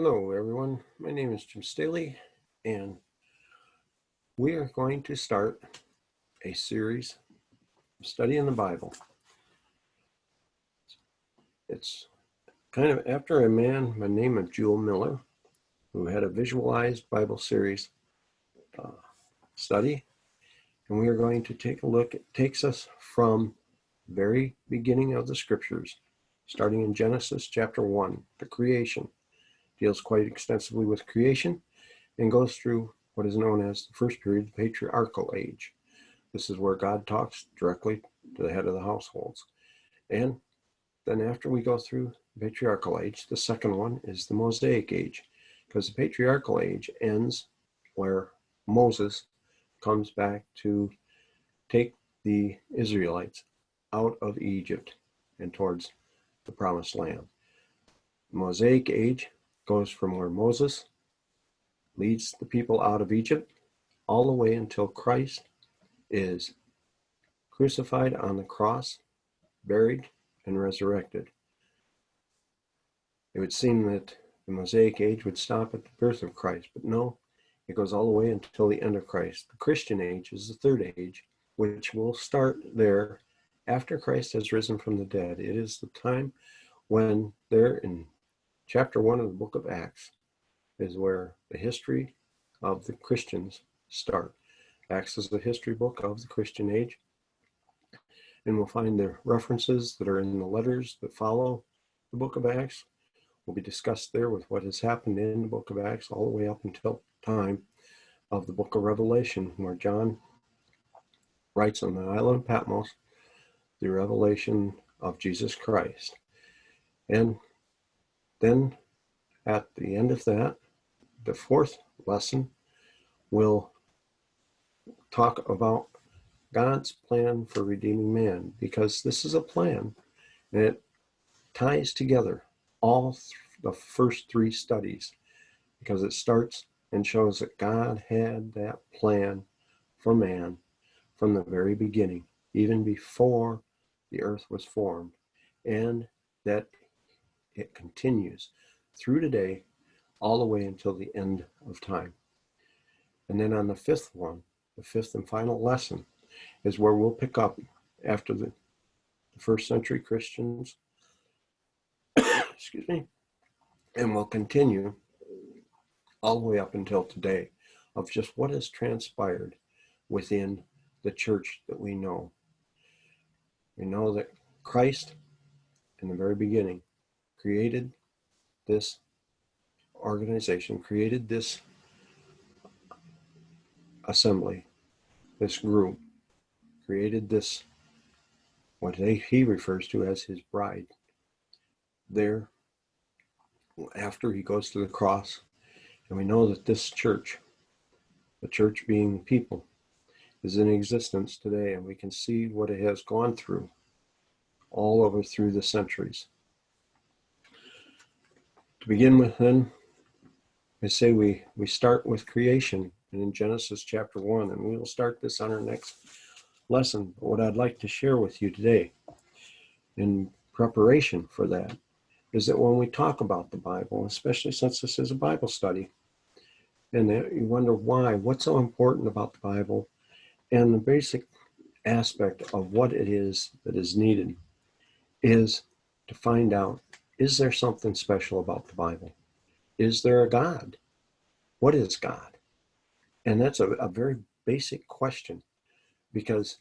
Hello, everyone. My name is Jim Staley, and we are going to start a series of studying the Bible. It's kind of after a man by the name of Jewel Miller, who had a visualized Bible series study, and we are going to take a look. It takes us from the very beginning of the scriptures, starting in Genesis chapter 1, the creation. Deals quite extensively with creation and goes through what is known as the first period, the patriarchal age. This is where God talks directly to the head of the households. And then after we go through the patriarchal age, the second one is the Mosaic age, because the patriarchal age ends where Moses comes back to take the Israelites out of Egypt and towards the promised land. The Mosaic age goes from where Moses leads the people out of Egypt all the way until Christ is crucified on the cross, buried, and resurrected. It would seem that the Mosaic age would stop at the birth of Christ, but no, it goes all the way until the end of Christ. The Christian age is the third age, which will start there after Christ has risen from the dead. It is the time when there in chapter 1 of the book of Acts is where the history of the Christians start. Acts is the history book of the Christian age, and we'll find the references that are in the letters that follow the book of Acts will be discussed there with what has happened in the book of Acts all the way up until time of the book of Revelation, where John writes on the island of Patmos the revelation of Jesus Christ. And then at the end of that, the fourth lesson will talk about God's plan for redeeming man, because this is a plan and it ties together all the first three studies, because it starts and shows that God had that plan for man from the very beginning, even before the earth was formed, and that it continues through today all the way until the end of time. And then on the fifth one, the fifth and final lesson, is where we'll pick up after the first century Christians, excuse me, and we'll continue all the way up until today of just what has transpired within the church that we know. We know that Christ, in the very beginning, created this organization, created this assembly, this group, created this, what he refers to as his bride. There, after he goes to the cross, and we know that this church, the church being people, is in existence today, and we can see what it has gone through all over through the centuries. To begin with, then, I say we start with creation, and in Genesis chapter 1, and we will start this on our next lesson. But what I'd like to share with you today in preparation for that is that when we talk about the Bible, especially since this is a Bible study, and you wonder why, what's so important about the Bible, and the basic aspect of what it is that is needed is to find out, is there something special about the Bible? Is there a God? What is God? And that's a very basic question, because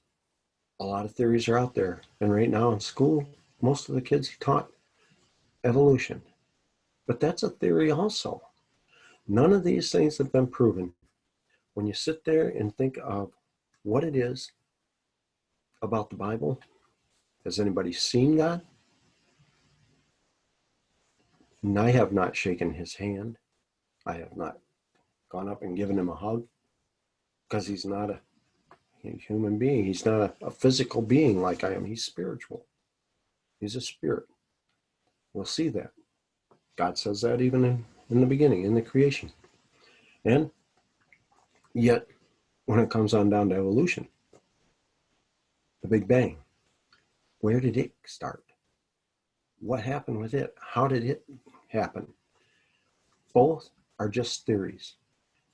a lot of theories are out there. And right now in school, most of the kids are taught evolution. But that's a theory also. None of these things have been proven. When you sit there and think of what it is about the Bible, has anybody seen God? And I have not shaken his hand. I have not gone up and given him a hug, because he's not a human being. He's not a physical being like I am. He's spiritual. He's a spirit. We'll see that. God says that even in the beginning, in the creation. And yet, when it comes on down to evolution, the Big Bang, where did it start? What happened with it? How did it happen? Both are just theories.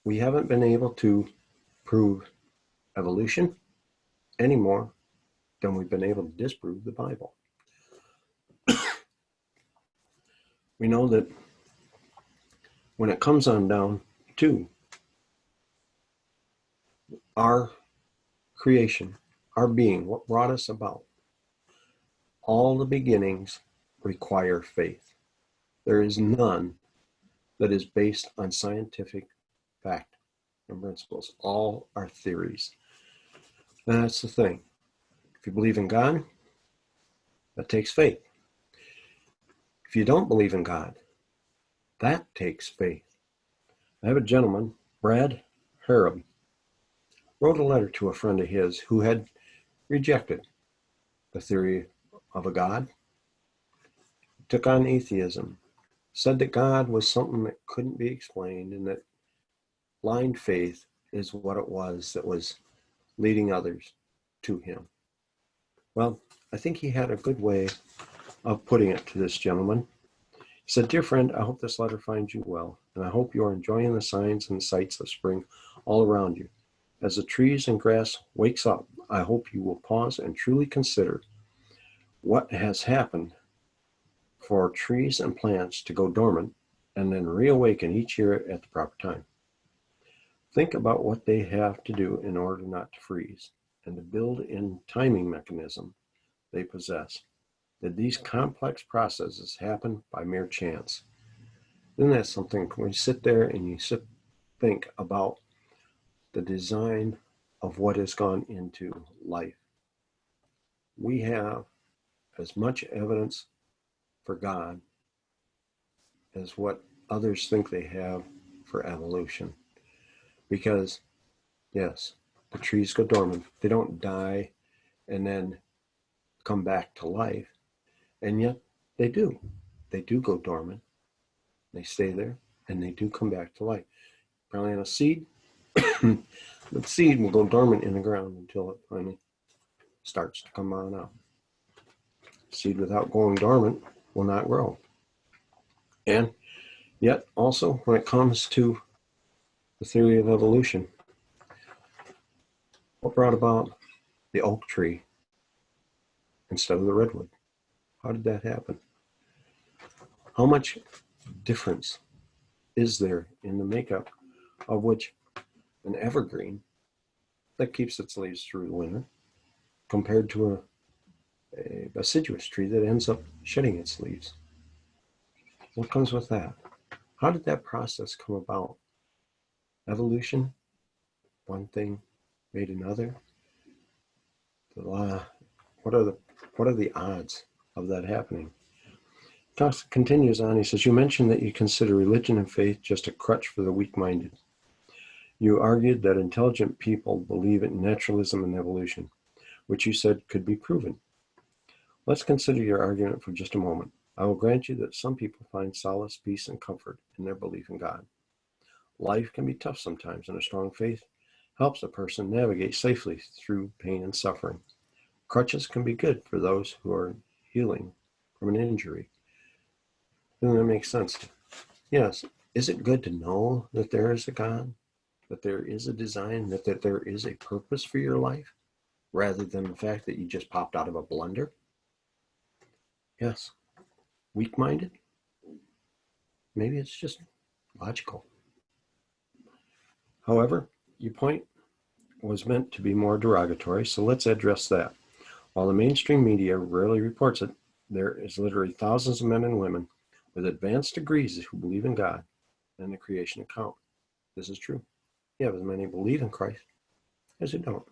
We haven't been able to prove evolution any more than we've been able to disprove the Bible. We know that when it comes on down to our creation, our being, what brought us about, all the beginnings require faith. There is none that is based on scientific fact and principles. All are theories. And that's the thing. If you believe in God, that takes faith. If you don't believe in God, that takes faith. I have a gentleman, Brad Harab, wrote a letter to a friend of his who had rejected the theory of a God, took on atheism, said that God was something that couldn't be explained, and that blind faith is what it was that was leading others to him. Well, I think he had a good way of putting it to this gentleman. He said, "Dear friend, I hope this letter finds you well, and I hope you are enjoying the signs and sights of spring all around you. As the trees and grass wakes up, I hope you will pause and truly consider what has happened for trees and plants to go dormant and then reawaken each year at the proper time. Think about what they have to do in order not to freeze and the built-in timing mechanism they possess. Did these complex processes happen by mere chance?" Isn't that something? When you sit there and you think about the design of what has gone into life, we have as much evidence for God as what others think they have for evolution. Because, yes, the trees go dormant. They don't die and then come back to life. And yet they do. They do go dormant. They stay there and they do come back to life. Probably on a seed, the seed will go dormant in the ground until it finally starts to come on out. Seed without going dormant will not grow. And yet also when it comes to the theory of evolution, what brought about the oak tree instead of the redwood? How did that happen? How much difference is there in the makeup of which an evergreen that keeps its leaves through the winter compared to a deciduous tree that ends up shedding its leaves? What comes with that? How did that process come about? Evolution, one thing made another. What are the odds of that happening? Continues on. He says, "You mentioned that you consider religion and faith just a crutch for the weak-minded. You argued that intelligent people believe in naturalism and evolution, which you said could be proven. Let's consider your argument for just a moment. I will grant you that some people find solace, peace, and comfort in their belief in God. Life can be tough sometimes, and a strong faith helps a person navigate safely through pain and suffering. Crutches can be good for those who are healing from an injury." Doesn't that make sense? Yes. Is it good to know that there is a God, that there is a design, that there is a purpose for your life, rather than the fact that you just popped out of a blender? Yes. Weak-minded? Maybe it's just logical. However, your point was meant to be more derogatory, so let's address that. While the mainstream media rarely reports it, there is literally thousands of men and women with advanced degrees who believe in God and the creation account. This is true. You have as many believe in Christ as who don't.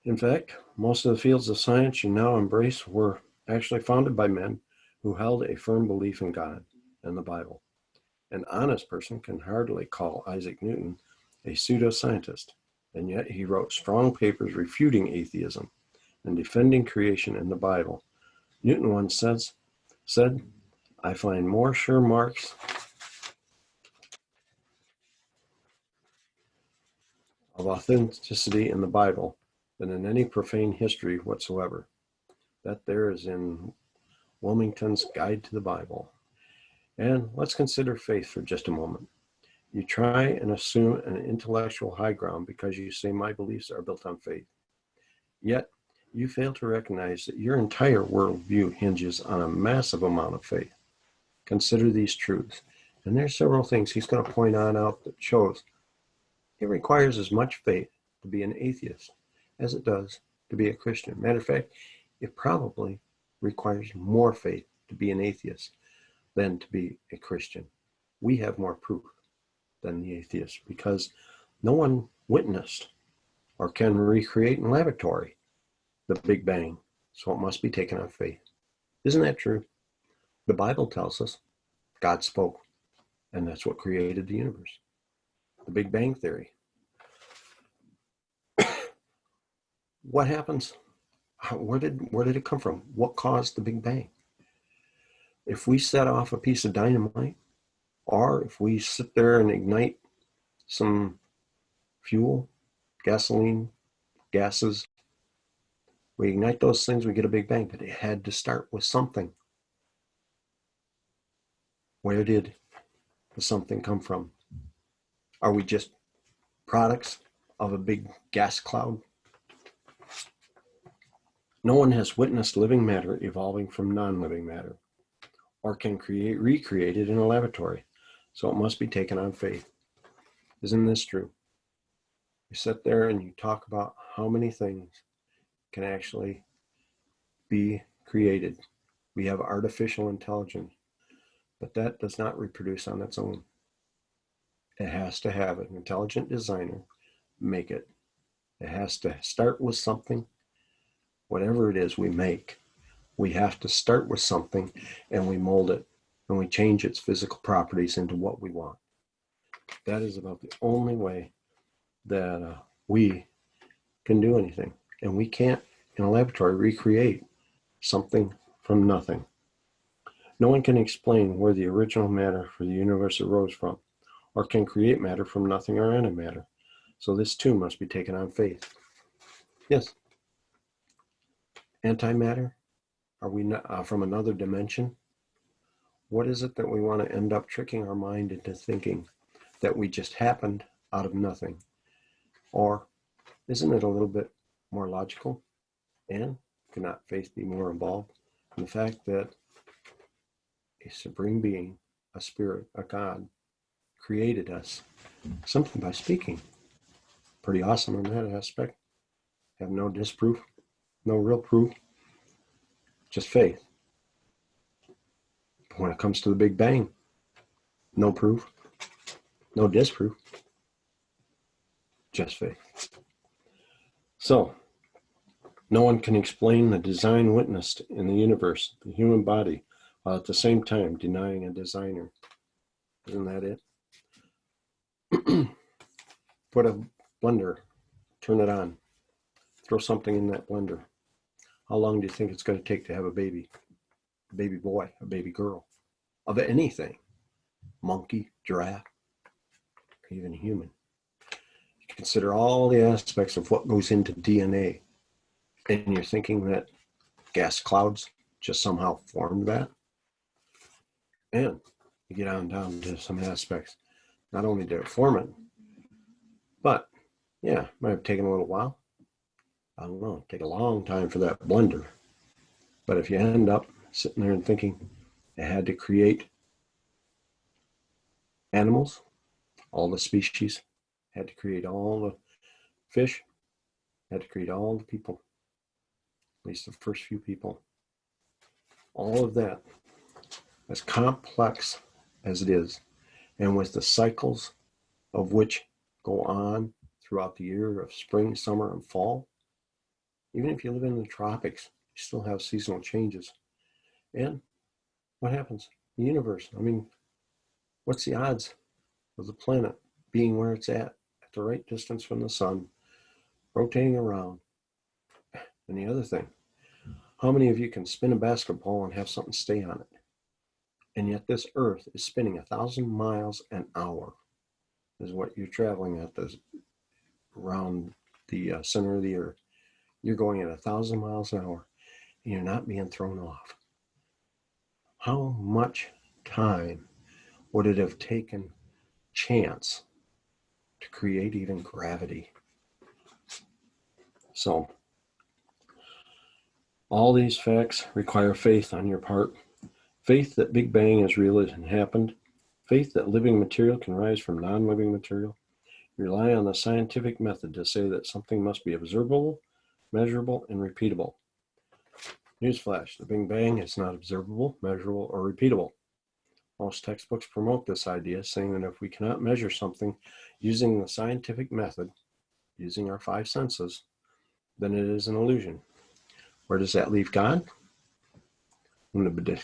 In fact, most of the fields of science you now embrace were actually founded by men who held a firm belief in God and the Bible. An honest person can hardly call Isaac Newton a pseudoscientist, and yet he wrote strong papers refuting atheism and defending creation in the Bible. Newton once said, "I find more sure marks of authenticity in the Bible than in any profane history whatsoever." That there is in Wilmington's Guide to the Bible. And let's consider faith for just a moment. You try and assume an intellectual high ground because you say my beliefs are built on faith. Yet, you fail to recognize that your entire worldview hinges on a massive amount of faith. Consider these truths. And there's several things he's going to point out that shows it requires as much faith to be an atheist as it does to be a Christian. Matter of fact, it probably requires more faith to be an atheist than to be a Christian. We have more proof than the atheist because no one witnessed or can recreate in laboratory the Big Bang, so it must be taken on faith. Isn't that true? The Bible tells us God spoke, and that's what created the universe. The Big Bang Theory. What happens? Where did it come from? What caused the Big Bang? If we set off a piece of dynamite, or if we sit there and ignite some fuel, gasoline, gases, we ignite those things, we get a Big Bang, but it had to start with something. Where did the something come from? Are we just products of a big gas cloud? No one has witnessed living matter evolving from non-living matter or can recreate it in a laboratory, so it must be taken on faith. Isn't this true? You sit there and you talk about how many things can actually be created. We have artificial intelligence, but that does not reproduce on its own. It has to have an intelligent designer make it. It has to start with something. Whatever it is we make, we have to start with something and we mold it and we change its physical properties into what we want. That is about the only way that we can do anything. And we can't, in a laboratory, recreate something from nothing. No one can explain where the original matter for the universe arose from, or can create matter from nothing or antimatter. So this too must be taken on faith. Yes. Antimatter? Are we not, from another dimension? What is it that we want to end up tricking our mind into thinking that we just happened out of nothing? Or isn't it a little bit more logical? And cannot faith be more involved in the fact that a supreme being, a spirit, a God, created us simply by speaking? Pretty awesome in that aspect. Have no disproof, no real proof, just faith. But when it comes to the Big Bang, no proof, no disproof, just faith. So, no one can explain the design witnessed in the universe, the human body, while at the same time denying a designer. Isn't that it? Put a blender, turn it on, throw something in that blender. How long do you think it's going to take to have a baby boy, a baby girl, of anything? Monkey, giraffe, even human. You consider all the aspects of what goes into DNA, and you're thinking that gas clouds just somehow formed that? And you get on down to some aspects. Not only did it form it, but yeah, might have taken a little while. I don't know, take a long time for that blender. But if you end up sitting there and thinking it had to create animals, all the species, had to create all the fish, had to create all the people, at least the first few people. All of that, as complex as it is, and with the cycles of which go on throughout the year of spring, summer, and fall, even if you live in the tropics, you still have seasonal changes. And what happens? The universe, I mean, what's the odds of the planet being where it's at the right distance from the sun, rotating around? And the other thing, how many of you can spin a basketball and have something stay on it? And yet this earth is spinning 1,000 miles an hour is what you're traveling at around the center of the earth. You're going at 1,000 miles an hour and you're not being thrown off. How much time would it have taken chance to create even gravity? So, all these facts require faith on your part. Faith that Big Bang is real and happened. Faith that living material can rise from non-living material. You rely on the scientific method to say that something must be observable, measurable, and repeatable. Newsflash, the Big Bang is not observable, measurable, or repeatable. Most textbooks promote this idea, saying that if we cannot measure something using the scientific method, using our five senses, then it is an illusion. Where does that leave God? When the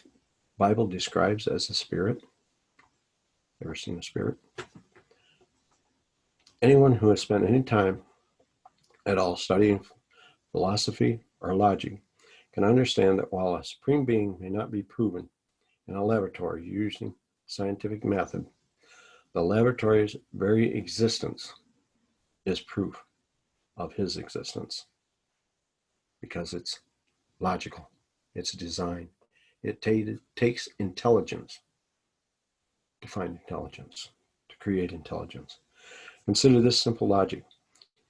Bible describes as a spirit. Ever seen a spirit? Anyone who has spent any time at all studying philosophy or logic can understand that while a supreme being may not be proven in a laboratory using scientific method, the laboratory's very existence is proof of his existence because it's logical, it's design. It takes intelligence to find intelligence, to create intelligence. Consider this simple logic.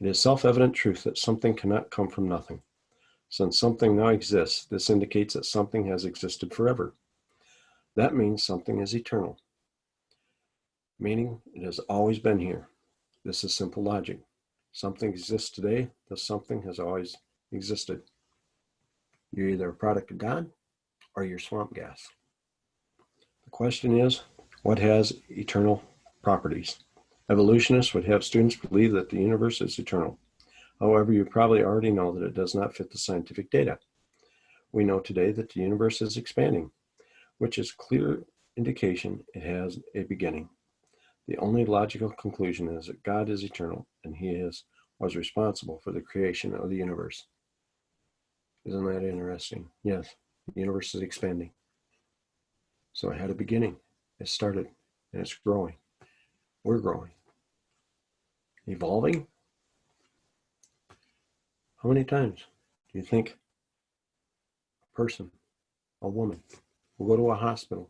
It is self-evident truth that something cannot come from nothing. Since something now exists, this indicates that something has existed forever. That means something is eternal, meaning it has always been here. This is simple logic. Something exists today, thus something has always existed. You're either a product of God or you're swamp gas. The question is, what has eternal properties? Evolutionists would have students believe that the universe is eternal. However, you probably already know that it does not fit the scientific data. We know today that the universe is expanding, which is clear indication it has a beginning. The only logical conclusion is that God is eternal and he was responsible for the creation of the universe. Isn't that interesting? Yes, the universe is expanding. So it had a beginning. It started and it's growing. We're growing. Evolving? How many times do you think a person, a woman, will go to a hospital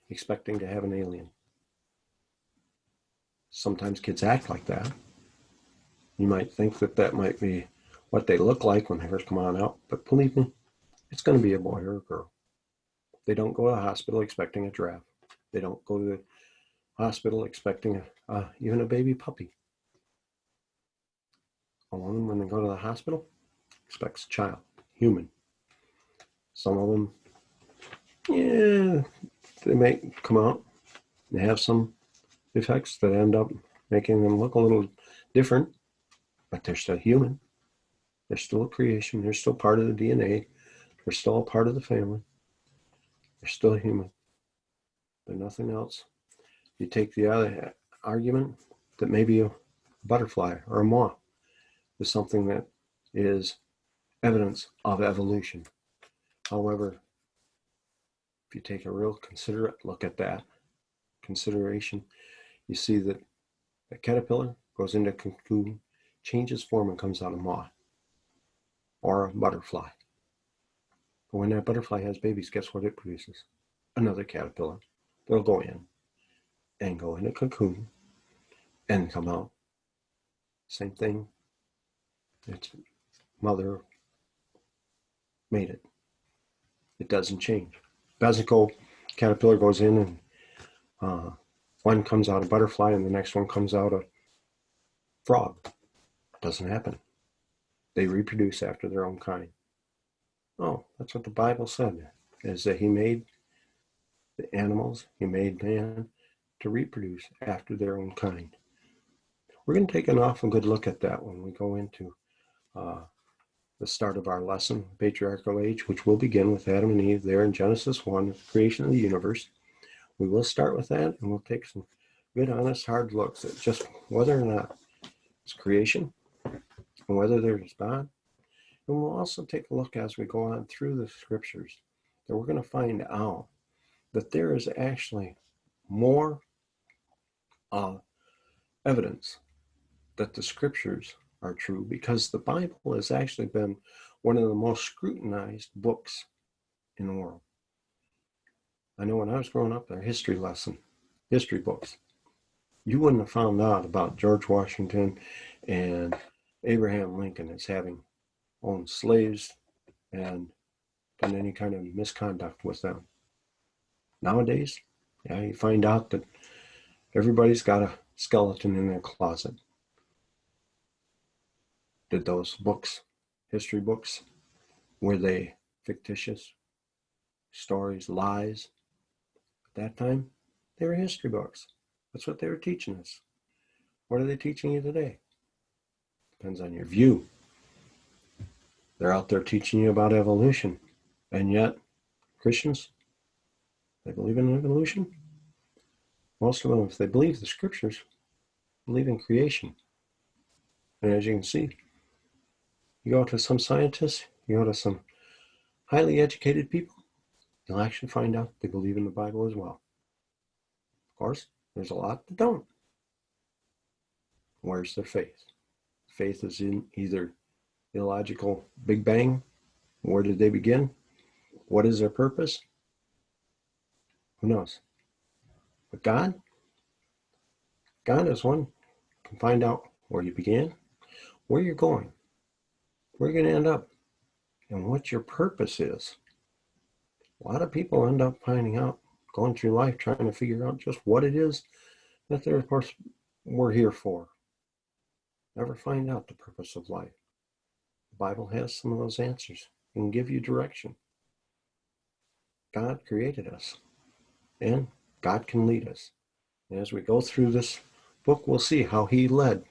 expecting to have an alien? Sometimes kids act like that. You might think that that might be what they look like when they first come on out, but believe me, it's going to be a boy or a girl. They don't go to the hospital expecting a giraffe. They don't go to the hospital expecting even a baby puppy. A woman, when they go to the hospital, expects a child, human. Some of them, yeah, they may come out and have some defects that end up making them look a little different, but they're still human. They're still a creation. They're still part of the DNA. They're still a part of the family. They're still human. They're nothing else. You take the other argument that maybe a butterfly or a moth is something that is evidence of evolution. However, if you take a real considerate look at that consideration, you see that a caterpillar goes into a cocoon, changes form, and comes out a moth or a butterfly. But when that butterfly has babies, guess what it produces? Another caterpillar. They'll go in and go in a cocoon and come out. Same thing. Its mother made it. It doesn't change. Doesn't go, caterpillar goes in and one comes out a butterfly and the next one comes out a frog. Doesn't happen. They reproduce after their own kind. Oh, that's what the Bible said, is that he made the animals, he made man to reproduce after their own kind. We're going to take an awful good look at that when we go into the start of our lesson, Patriarchal Age, which will begin with Adam and Eve there in Genesis 1, the creation of the universe. We will start with that, and we'll take some good, honest, hard looks at just whether or not it's creation and whether there's God. And we'll also take a look as we go on through the scriptures that we're going to find out that there is actually more evidence that the scriptures are true, because the Bible has actually been one of the most scrutinized books in the world. I know when I was growing up, their history books, you wouldn't have found out about George Washington and Abraham Lincoln as having owned slaves and done any kind of misconduct with them. Nowadays, yeah, you find out that everybody's got a skeleton in their closet. Did those books, history books, were they fictitious stories, lies? At that time, they were history books. That's what they were teaching us. What are they teaching you today? Depends on your view. They're out there teaching you about evolution. And yet, Christians, they believe in evolution. Most of them, if they believe the scriptures, believe in creation. And as you can see, you go to some scientists, you go to some highly educated people, you'll actually find out they believe in the Bible as well. Of course, there's a lot that don't. Where's their faith? Faith is in either illogical Big Bang. Where did they begin? What is their purpose? Who knows? But God is one who can find out where you began, where you're going, where you're going to end up, and what your purpose is. A lot of people end up finding out, going through life, trying to figure out just what it is that they're, of course, we're here for. Never find out the purpose of life. The Bible has some of those answers and give you direction. God created us, and God can lead us. And as we go through this book, we'll see how he led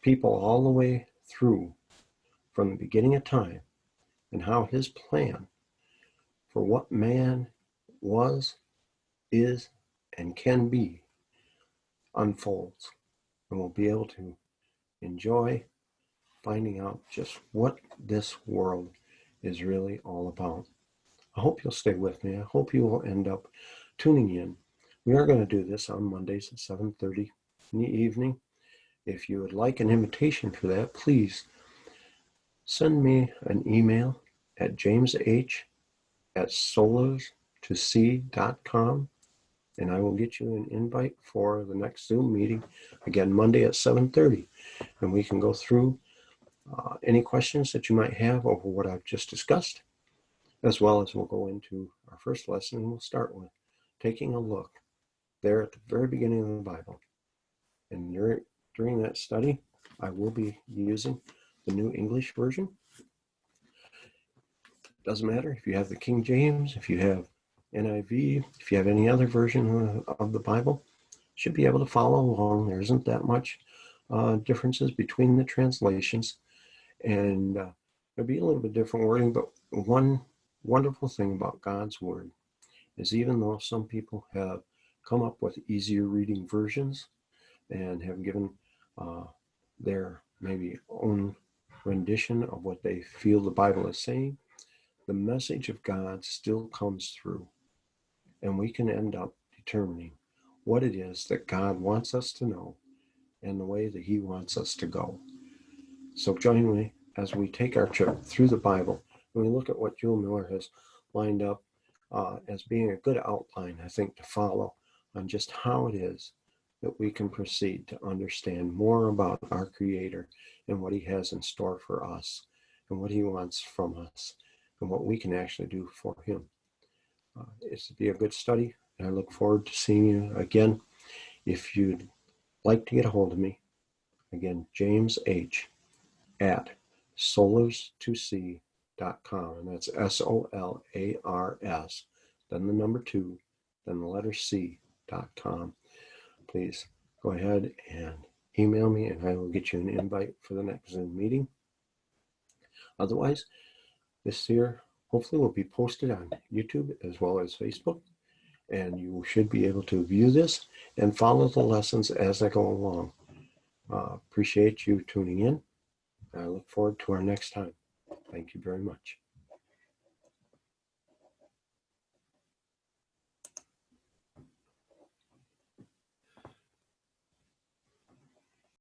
people all the way through from the beginning of time, and how his plan for what man was, is, and can be unfolds. And we'll be able to enjoy finding out just what this world is really all about. I hope you'll stay with me. I hope you will end up tuning in. We are going to do this on Mondays at 7:30 in the evening. If you would like an invitation for that, please send me an email at james.h@solos2c.com, and I will get you an invite for the next Zoom meeting, again, Monday at 7:30. And we can go through any questions that you might have over what I've just discussed, as well as we'll go into our first lesson, and we'll start with taking a look there at the very beginning of the Bible. And during that study, I will be using the New English Version. Doesn't matter if you have the King James, if you have NIV, if you have any other version of the Bible, you should be able to follow along. There isn't that much differences between the translations, and there'll be a little bit different wording, but one wonderful thing about God's Word is, even though some people have come up with easier reading versions and have given their maybe own rendition of what they feel the Bible is saying, the message of God still comes through, and we can end up determining what it is that God wants us to know and the way that he wants us to go. So join me as we take our trip through the Bible, and we look at what Joel Miller has lined up as being a good outline, I think, to follow on just how it is that we can proceed to understand more about our Creator and what he has in store for us and what he wants from us and what we can actually do for him. It's to be a good study, and I look forward to seeing you again. If you'd like to get a hold of me, again, James H. at solas2c.com, and that's SOLARS, then the number 2, then the letter C.com. Please go ahead and email me, and I will get you an invite for the next Zoom meeting. Otherwise, this here hopefully will be posted on YouTube as well as Facebook, and you should be able to view this and follow the lessons as I go along. Appreciate you tuning in. I look forward to our next time. Thank you very much.